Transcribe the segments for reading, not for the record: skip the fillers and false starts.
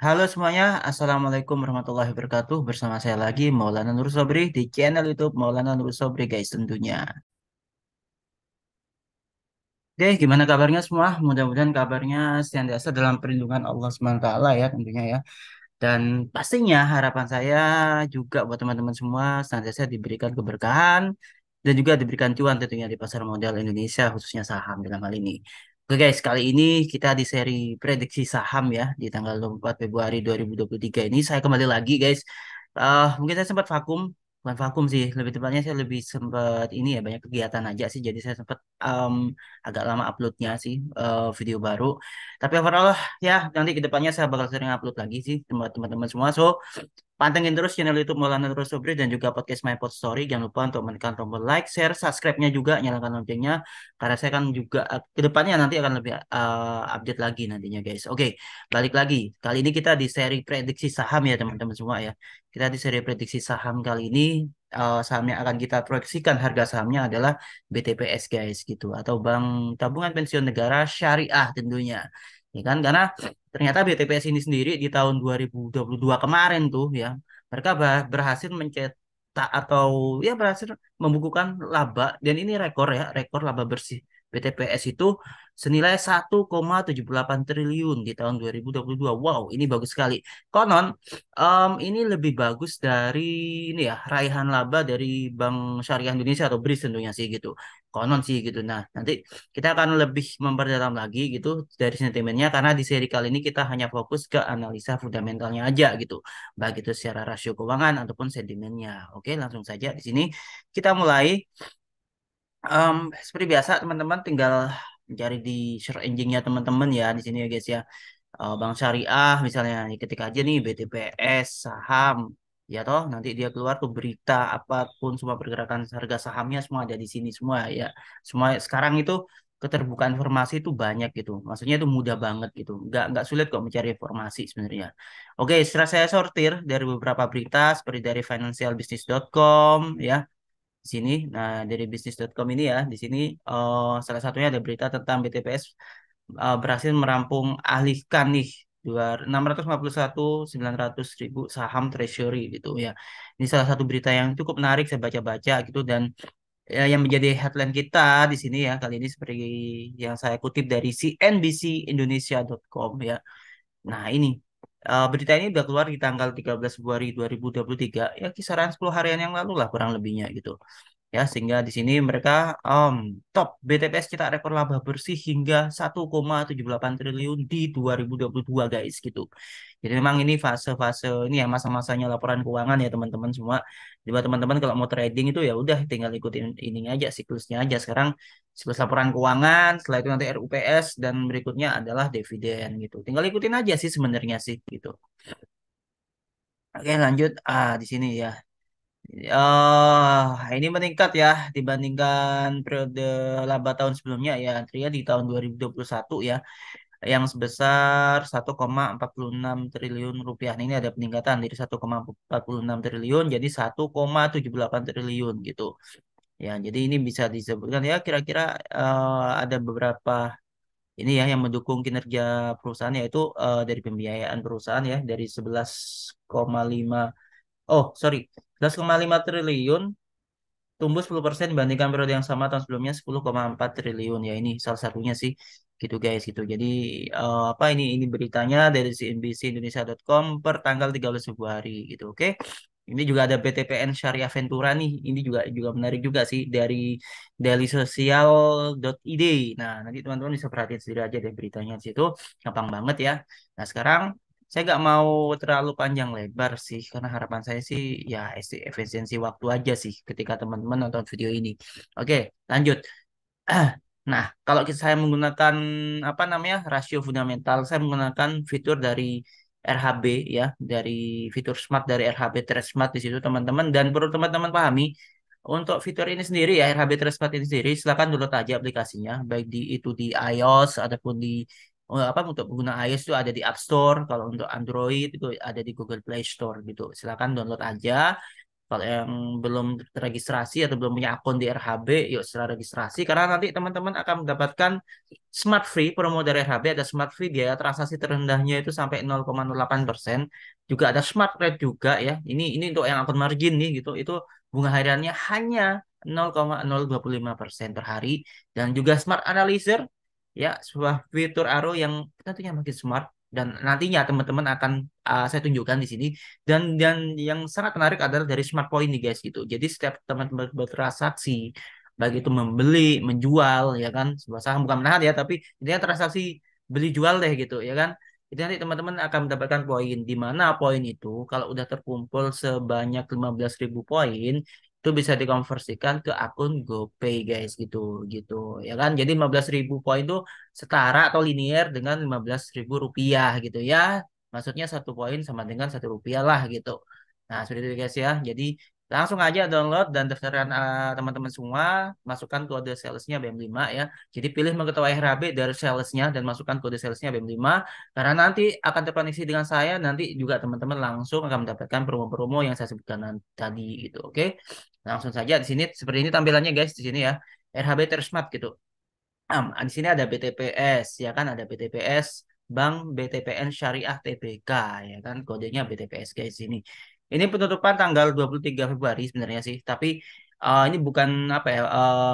Halo semuanya, Assalamualaikum warahmatullahi wabarakatuh. Bersama saya lagi Maulana Nur Sobri di channel YouTube Maulana Nur Sobri guys tentunya. Oke, gimana kabarnya semua? Mudah-mudahan kabarnya senantiasa dalam perlindungan Allah SWT ya tentunya ya. Dan pastinya harapan saya juga buat teman-teman semua senantiasa diberikan keberkahan dan juga diberikan cuan tentunya di pasar modal Indonesia khususnya saham dalam hal ini. Oke guys, kali ini kita di seri prediksi saham ya di tanggal 24 Februari 2023 ini saya kembali lagi guys. Mungkin saya sempat vakum, bukan vakum sih, lebih tepatnya saya lebih sempat ini ya banyak kegiatan aja sih, jadi saya sempat agak lama uploadnya sih video baru. Tapi overall ya nanti kedepannya saya bakal sering upload lagi sih buat teman-teman semua. So pantengin terus channel YouTube Maulana Terus Sobri dan juga podcast My Pod Story. Jangan lupa untuk menekan tombol like, share, subscribe-nya juga, nyalakan loncengnya. Karena saya kan juga kedepannya nanti akan lebih update lagi nantinya guys. Oke, balik lagi. Kali ini kita di seri prediksi saham ya teman-teman semua ya. Kita di seri prediksi saham kali ini saham yang akan kita proyeksikan harga sahamnya adalah BTPS guys gitu atau Bank Tabungan Pensiun Negara Syariah tentunya. Ya kan karena ternyata BTPS ini sendiri di tahun 2022 kemarin tuh ya, mereka berhasil mencetak atau ya berhasil membukukan laba dan ini rekor ya, rekor laba bersih BTPS itu senilai 1,78 triliun di tahun 2022. Wow, ini bagus sekali. Konon ini lebih bagus dari ini ya, raihan laba dari Bank Syariah Indonesia atau BRIS tentunya sih gitu. Konon sih gitu. Nah, nanti kita akan lebih memperdalam lagi gitu dari sentimennya karena di seri kali ini kita hanya fokus ke analisa fundamentalnya aja gitu. Baik itu secara rasio keuangan ataupun sentimennya. Oke, langsung saja di sini kita mulai. Seperti biasa teman-teman tinggal mencari di search engine-nya teman-teman ya di sini ya guys ya. Bank Syariah misalnya ketik aja nih BTPS saham ya toh nanti dia keluar tuh berita apapun semua pergerakan harga sahamnya semua ada di sini semua ya. Semua sekarang itu keterbukaan informasi itu banyak gitu. Maksudnya itu mudah banget gitu. Nggak sulit kok mencari informasi sebenarnya. Oke, setelah saya sortir dari beberapa berita seperti dari financialbusiness.com ya di sini. Nah, dari bisnis.com ini ya, di sini salah satunya ada berita tentang BTPS berhasil merampung alihkan nih 651.900.000 saham treasury gitu ya. Ini salah satu berita yang cukup menarik saya baca-baca gitu dan ya, yang menjadi headline kita di sini ya kali ini seperti yang saya kutip dari CNBCindonesia.com ya. Nah, ini berita ini udah keluar di tanggal 13 Februari 2023 ya kisaran 10 harian yang lalu lah kurang lebihnya gitu ya sehingga di sini mereka top BTPS cetak rekor laba bersih hingga 1,78 triliun di 2022 guys gitu. Jadi memang ini fase-fase ini ya masa-masanya laporan keuangan ya teman-teman semua. Jadi buat teman-teman kalau mau trading itu ya udah tinggal ikutin ini aja siklusnya aja. Sekarang siklus laporan keuangan, setelah itu nanti RUPS dan berikutnya adalah dividen gitu. Tinggal ikutin aja sih sebenarnya sih gitu. Oke lanjut di sini ya. Ini meningkat ya dibandingkan periode laba tahun sebelumnya ya, Antria di tahun 2021 ya, yang sebesar 1,46 triliun rupiah. Nah, ini ada peningkatan dari 1,46 triliun jadi 1,78 triliun gitu. Ya, jadi ini bisa disebutkan ya kira-kira ada beberapa ini ya yang mendukung kinerja perusahaan yaitu dari pembiayaan perusahaan ya dari 11,5 oh sorry 11,5 triliun tumbuh 10% dibandingkan periode yang sama tahun sebelumnya 10,4 triliun ya ini salah satunya sih gitu guys gitu. Jadi apa ini beritanya dari CNBCindonesia.com per tanggal 13 Februari gitu. Oke. Ini juga ada BTPN Syariah Ventura nih. Ini juga juga menarik juga sih dari dailysocial.id. Nah, nanti teman-teman bisa perhatiin sendiri aja deh beritanya di situ. Gampang banget ya. Nah, sekarang saya nggak mau terlalu panjang lebar sih, karena harapan saya sih ya efisiensi waktu aja sih ketika teman-teman nonton video ini. Oke, lanjut. Nah, kalau saya menggunakan apa namanya rasio fundamental, saya menggunakan fitur dari RHB ya, dari fitur Smart dari RHB Trade Smart di situ teman-teman. Dan perlu teman-teman pahami, untuk fitur ini sendiri ya RHB Trade Smart ini sendiri, silakan download aja aplikasinya, baik di itu di iOS ataupun di apa untuk pengguna iOS itu ada di App Store, kalau untuk Android itu ada di Google Play Store gitu. Silakan download aja. Kalau yang belum terregistrasi atau belum punya akun di RHB, yuk segera registrasi karena nanti teman-teman akan mendapatkan Smart Free promo dari RHB. Ada Smart Free, biaya transaksi terendahnya itu sampai 0,08%. Juga ada Smart Rate juga ya. Ini untuk yang akun margin nih gitu. Itu bunga hariannya hanya 0,025% per hari, dan juga Smart Analyzer ya, sebuah fitur Aro yang tentunya makin smart, dan nantinya teman-teman akan saya tunjukkan di sini. Dan yang sangat menarik adalah dari Smart Point nih guys gitu. Jadi setiap teman-teman bertransaksi, baik itu membeli, menjual ya kan, sebuah saham bukan menahan ya, tapi intinya transaksi beli jual deh gitu ya kan. Itu nanti teman-teman akan mendapatkan poin, di mana poin itu kalau udah terkumpul sebanyak 15.000 poin itu bisa dikonversikan ke akun GoPay guys gitu gitu ya kan. Jadi 15.000 poin itu setara atau linear dengan 15.000 rupiah gitu ya. Maksudnya satu poin sama dengan 1 rupiah lah gitu. Nah, seperti itu guys ya. Jadi langsung aja download dan daftarkan teman-teman semua. Masukkan kode salesnya BM5 ya. Jadi pilih mengetahui RHB dari salesnya dan masukkan kode salesnya BM5. Karena nanti akan terkoneksi dengan saya. Nanti juga teman-teman langsung akan mendapatkan promo-promo yang saya sebutkan tadi gitu. Oke. Langsung saja di sini seperti ini tampilannya guys di sini ya. RHB Tersmart gitu. Di sini ada BTPS ya kan, ada BTPS Bank BTPN Syariah TBK ya kan, kodenya BTPS guys ini. Ini penutupan tanggal 23 Februari sebenarnya sih, tapi ini bukan apa ya,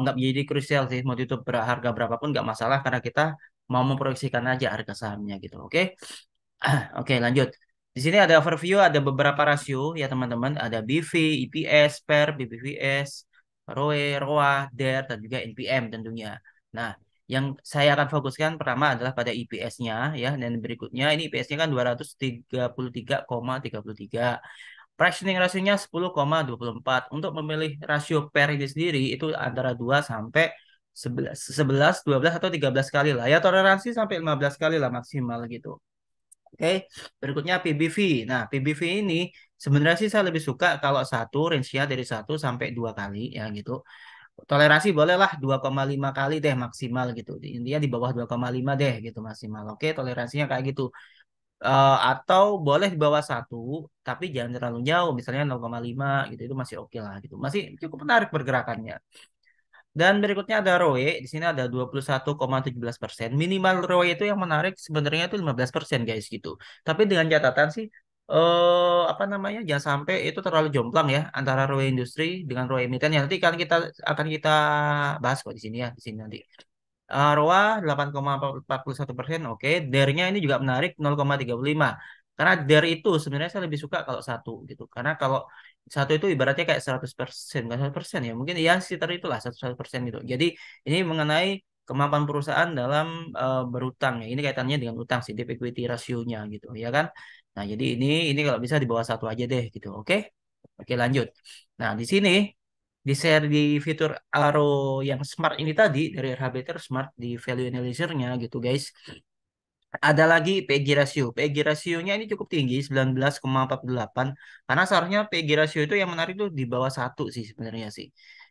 nggak menjadi krusial sih, mau tutup harga berapapun nggak masalah karena kita mau memproyeksikan aja harga sahamnya gitu. Oke. Oke, lanjut. Di sini ada overview, ada beberapa rasio ya teman-teman, ada BV, EPS, PER, BBVS, ROE, ROA, DER, dan juga NPM tentunya. Nah, yang saya akan fokuskan pertama adalah pada EPS-nya ya, dan berikutnya ini EPS-nya kan 233,33. Price-earning rasionya 10,24. Untuk memilih rasio PER ini sendiri itu antara 2 sampai 11, 12 atau 13 kali lah. Ya toleransi sampai 15 kali lah maksimal gitu. Oke, berikutnya PBV. Nah, PBV ini sebenarnya sih saya lebih suka kalau satu, range-nya dari 1 sampai 2 kali ya gitu. Toleransi bolehlah 2,5 kali deh maksimal gitu. Intinya di bawah 2,5 deh gitu maksimal. Oke, toleransinya kayak gitu. Atau boleh di bawah satu, tapi jangan terlalu jauh, misalnya 0,5 gitu, itu masih oke lah gitu. Masih cukup menarik pergerakannya. Dan berikutnya ada ROE. Di sini ada 21,17%. Minimal ROE itu yang menarik sebenarnya itu 15% guys gitu. Tapi dengan catatan sih apa namanya? Jangan sampai itu terlalu jomplang ya antara ROE industri dengan ROE emiten. Ya, nanti kan kita bahas kok di sini ya, di sini nanti. ROA 8,41%. Oke, DER-nya ini juga menarik 0,35. Karena DER itu sebenarnya saya lebih suka kalau satu gitu. Karena kalau satu itu ibaratnya kayak 100%, nggak 100% ya. Mungkin ya sekitar itulah 100% gitu. Jadi ini mengenai kemampuan perusahaan dalam berutang ya. Ini kaitannya dengan utang sih, debt equity rasionya gitu ya kan. Nah, jadi ini kalau bisa di bawah satu aja deh gitu. Oke. Oke, lanjut. Nah, di sini di share di fitur Aro yang smart ini tadi dari RH Smart di value analyzer-nya gitu guys. Ada lagi PEGI ratio. PEGI rasionya ini cukup tinggi 19,48 karena seharusnya PEGI ratio itu yang menarik tuh di bawah satu sih sebenarnya sih.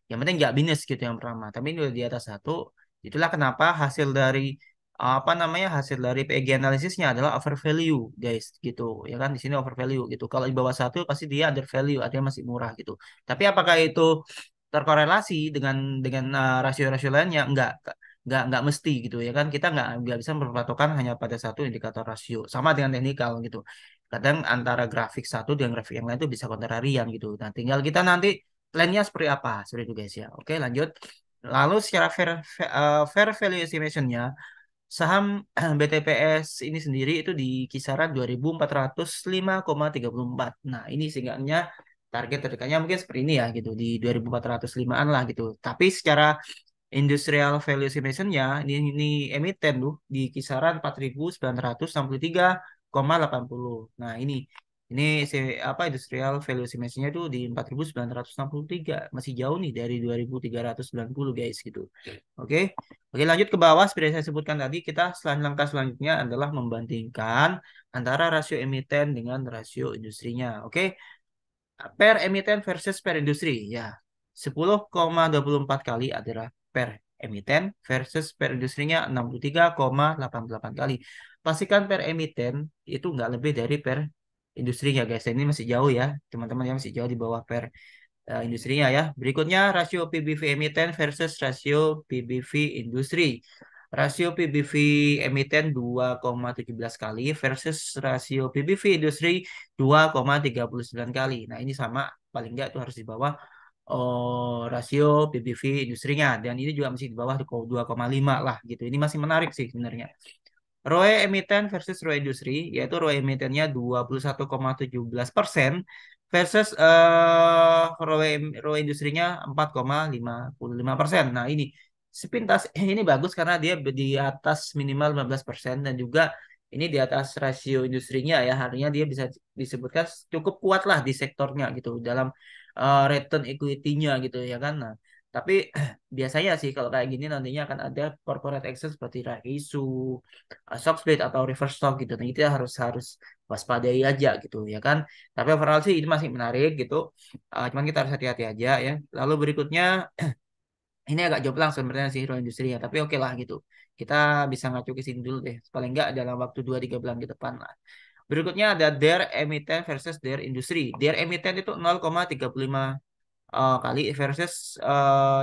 Yang penting nggak minus gitu yang pertama. Tapi ini udah di atas satu. Itulah kenapa hasil dari apa namanya, hasil dari PEGI analisisnya adalah over value guys gitu ya kan, di sini over value gitu. Kalau di bawah satu pasti dia under value, artinya masih murah gitu. Tapi apakah itu terkorelasi dengan rasio-rasio lainnya? Nggak mesti gitu ya kan, kita nggak bisa berpatokan hanya pada satu indikator rasio, sama dengan teknikal gitu. Kadang antara grafik satu dengan grafik yang lain itu bisa kontrarian gitu. Nah, tinggal kita nanti plannya seperti apa, seperti itu guys ya. Oke, lanjut. Lalu secara fair value estimation-nya, saham BTPS ini sendiri itu di kisaran 2405,34. Nah, ini sehingga target terdekatnya mungkin seperti ini ya gitu, di 2405-an lah gitu. Tapi secara industrial value estimation-nya ini emiten tuh di kisaran 4.963,80. Nah, ini apa industrial value estimation-nya tuh di 4.963. Masih jauh nih dari 2.390 guys gitu. Oke. Oke, lanjut ke bawah seperti saya sebutkan tadi, kita langkah selanjutnya adalah membandingkan antara rasio emiten dengan rasio industrinya. Oke. Per emiten versus per industri ya. 10,24 kali adalah per emiten versus per industrinya 63,88 kali. Pastikan per emiten itu nggak lebih dari per industrinya guys. Dan ini masih jauh ya, teman-teman, ya masih jauh di bawah per industrinya ya. Berikutnya rasio PBV emiten versus rasio PBV industri. Rasio PBV emiten 2,17 kali versus rasio PBV industri 2,39 kali. Nah, ini sama, paling nggak itu harus di bawah rasio PBV industrinya, dan ini juga masih di bawah 2,5 lah gitu. Ini masih menarik sih sebenarnya. ROE emiten versus ROE industri, yaitu ROE emitennya 21,17% versus ROE industrinya 4,55%. Nah, ini sepintas ini bagus karena dia di atas minimal 15%, dan juga ini di atas rasio industrinya ya. Artinya dia bisa disebutkan cukup kuat lah di sektornya gitu dalam return equity-nya gitu ya kan. Nah, tapi biasanya sih kalau kayak gini nantinya akan ada corporate action seperti right issue, stock split atau reverse stock gitu. Nah, itu harus harus waspadai aja gitu ya kan. Tapi overall sih ini masih menarik gitu. Cuman kita harus hati-hati aja ya. Lalu berikutnya ini agak jomplang sebenarnya sih hero industrinya, tapi oke lah gitu. Kita bisa ngacu ke sini dulu deh. Paling nggak dalam waktu 2-3 bulan ke depan lah. Berikutnya ada Dare Emiten versus Dare Industri. Dare Emiten itu 0,35 kali versus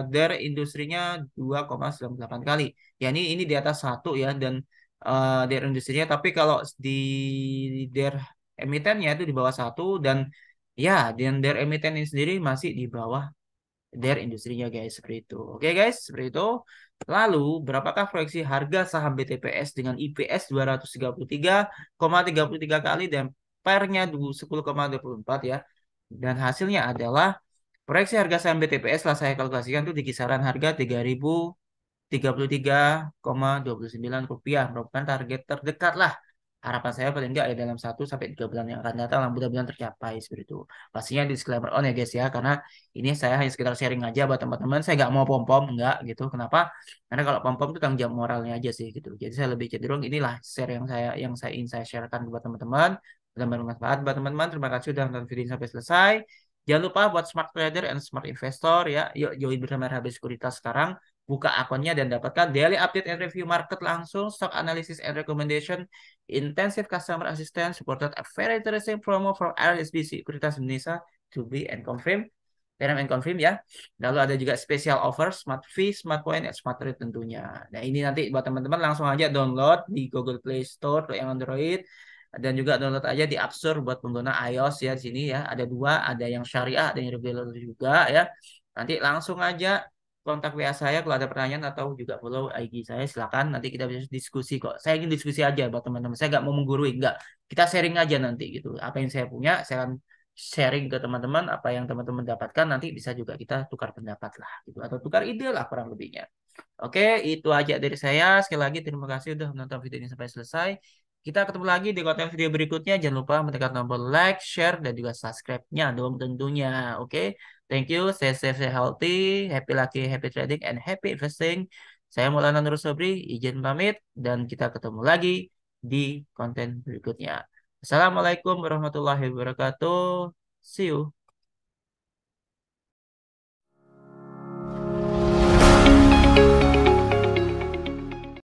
Dare industrinya 2,98 kali. Ya ini di atas satu ya, dan Dare industrinya, tapi kalau di Dare emitennya itu di bawah satu, dan ya dan Dare emiten ini sendiri masih di bawah Dare industrinya guys, seperti itu. Oke guys, seperti itu. Lalu, berapakah proyeksi harga saham BTPS dengan IPS 233,33 kali dan pernya 10,24 ya. Dan hasilnya adalah proyeksi harga saham BTPS setelah saya kalkulasikan tuh di kisaran harga 3.033,29 rupiah, merupakan target terdekat lah. Harapan saya paling enggak ya dalam 1 sampai 3 bulan yang akan datang lah, mudah-mudahan tercapai seperti itu. Pastinya disclaimer on ya guys ya, karena ini saya hanya sekedar sharing aja buat teman-teman. Saya nggak mau pom-pom, enggak gitu. Kenapa? Karena kalau pom-pom itu tanggung jawab moralnya aja sih gitu. Jadi saya lebih cenderung inilah share yang saya ingin saya sharekan buat teman-teman. Dan bermanfaat buat teman-teman. Terima kasih sudah nonton video ini sampai selesai. Jangan lupa buat smart trader and smart investor ya. Yuk join bersama RHB Sekuritas sekarang. Buka akunnya dan dapatkan daily update and review market langsung, stock analysis and recommendation, intensive customer assistance, supported a very interesting promo from RSBC Sekuritas Indonesia to be and confirm. Term and confirm ya. Lalu ada juga special offer, smart fee, smart point, and smart rate tentunya. Nah, ini nanti buat teman-teman langsung aja download di Google Play Store untuk yang Android, dan juga download aja di App Store buat pengguna iOS ya. Di sini ya ada dua, ada yang syariah, ada yang regular juga ya. Nanti langsung aja kontak WA saya kalau ada pertanyaan, atau juga follow IG saya, silakan. Nanti kita bisa diskusi kok. Saya ingin diskusi aja buat teman-teman. Saya nggak mau menggurui, nggak. Kita sharing aja nanti gitu. Apa yang saya punya, saya akan sharing ke teman-teman. Apa yang teman-teman dapatkan nanti bisa juga kita tukar pendapat lah gitu, atau tukar ide lah kurang lebihnya. Oke, itu aja dari saya. Sekali lagi terima kasih udah menonton video ini sampai selesai. Kita ketemu lagi di konten video berikutnya. Jangan lupa menekan tombol like, share, dan juga subscribe-nya dong tentunya. Oke, thank you. Stay safe, stay healthy. Happy lucky, happy trading, and happy investing. Saya Maulana Nur Sobri, izin pamit, dan kita ketemu lagi di konten berikutnya. Assalamualaikum warahmatullahi wabarakatuh. See you.